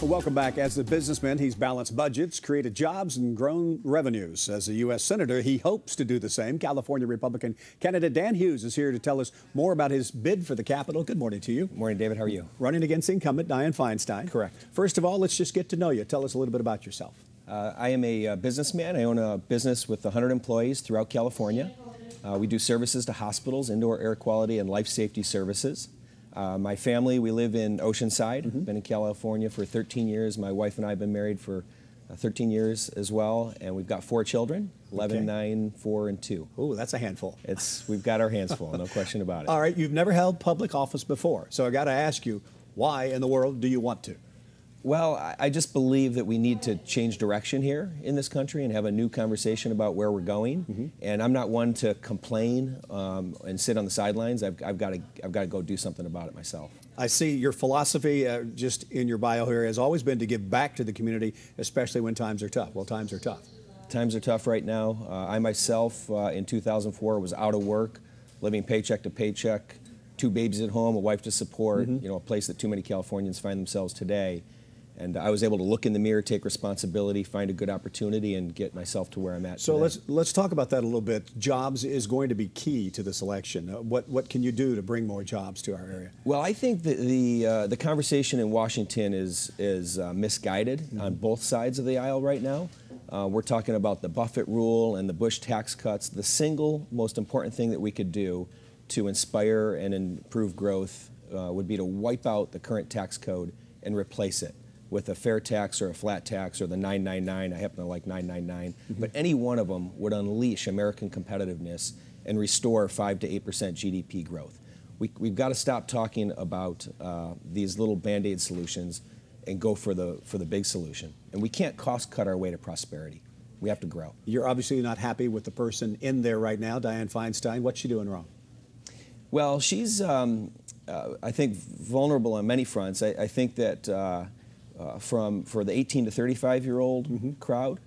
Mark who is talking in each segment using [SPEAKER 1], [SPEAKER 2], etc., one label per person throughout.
[SPEAKER 1] Well, welcome back. As a businessman, he's balanced budgets, created jobs, and grown revenues. As a U.S. Senator, he hopes to do the same. California Republican candidate Dan Hughes is here to tell us more about his bid for the Capitol. Good morning to you.
[SPEAKER 2] Good morning, David. How are you?
[SPEAKER 1] Running against incumbent Dianne Feinstein.
[SPEAKER 2] Correct.
[SPEAKER 1] First of all, let's just get to know you. Tell us a little bit about yourself.
[SPEAKER 2] I am a businessman. I own a business with 100 employees throughout California. We do services to hospitals, indoor air quality, and life safety services. My family, we live in Oceanside. Been in California for 13 years. My wife and I have been married for 13 years as well, and we've got 4 children, 11, 9, 4, and 2.
[SPEAKER 1] Ooh, that's a handful.
[SPEAKER 2] We've got our hands full, no question about it.
[SPEAKER 1] All right, you've never held public office before, so I got to ask you, why in the world do you want to?
[SPEAKER 2] Well, I just believe that we need to change direction here in this country and have a new conversation about where we're going. And I'm not one to complain and sit on the sidelines. I've got to go do something about it myself.
[SPEAKER 1] I see your philosophy just in your bio here has always been to give back to the community, especially when times are tough. Well, times are tough. Times
[SPEAKER 2] are tough right now. I myself, in 2004, was out of work, living paycheck to paycheck, 2 babies at home, a wife to support, you know, a place that too many Californians find themselves today. And I was able to look in the mirror, take responsibility, find a good opportunity, and get myself to where I'm at
[SPEAKER 1] today.
[SPEAKER 2] So
[SPEAKER 1] let's talk about that a little bit. Jobs is going to be key to this election. What can you do to bring more jobs to our area?
[SPEAKER 2] Well, I think that the conversation in Washington is misguided on both sides of the aisle right now. We're talking about the Buffett rule and the Bush tax cuts. The single most important thing that we could do to inspire and improve growth would be to wipe out the current tax code and replace it with a fair tax or a flat tax or the 999. I happen to like 999. But any one of them would unleash American competitiveness and restore 5 to 8% GDP growth. We've got to stop talking about these little Band-Aid solutions and go for the big solution. And we can't cost cut our way to prosperity. We have to grow. You're obviously not happy with the person in there right now, Dianne Feinstein. What's she doing wrong? Well, she's, I think, vulnerable on many fronts. I think that for the 18 to 35-year-old crowd,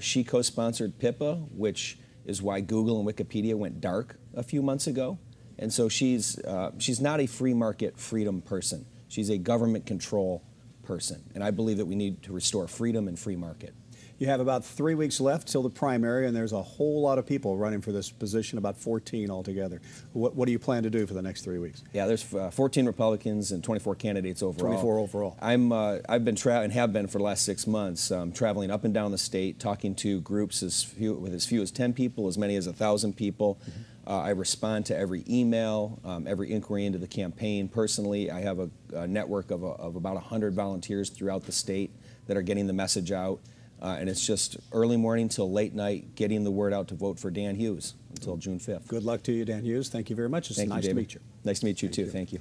[SPEAKER 2] she co-sponsored PIPA, which is why Google and Wikipedia went dark a few months ago. And so she's not a free market freedom person. She's a government control person. And I believe that we need to restore freedom and free market.
[SPEAKER 1] You have about 3 weeks left till the primary, and there's a whole lot of people running for this position, about 14 altogether. What do you plan to do for the next 3 weeks?
[SPEAKER 2] Yeah, there's 14 Republicans and 24 candidates overall.
[SPEAKER 1] 24 overall.
[SPEAKER 2] I've been and have been for the last 6 months, traveling up and down the state, talking to groups with as few as 10 people, as many as 1,000 people. I respond to every email, every inquiry into the campaign. Personally, I have a network of about 100 volunteers throughout the state that are getting the message out. And it's just early morning till late night getting the word out to vote for Dan Hughes until June 5th.
[SPEAKER 1] Good luck to you, Dan Hughes. Thank you very much. It's nice to meet you.
[SPEAKER 2] Nice to meet you, too. Thank you.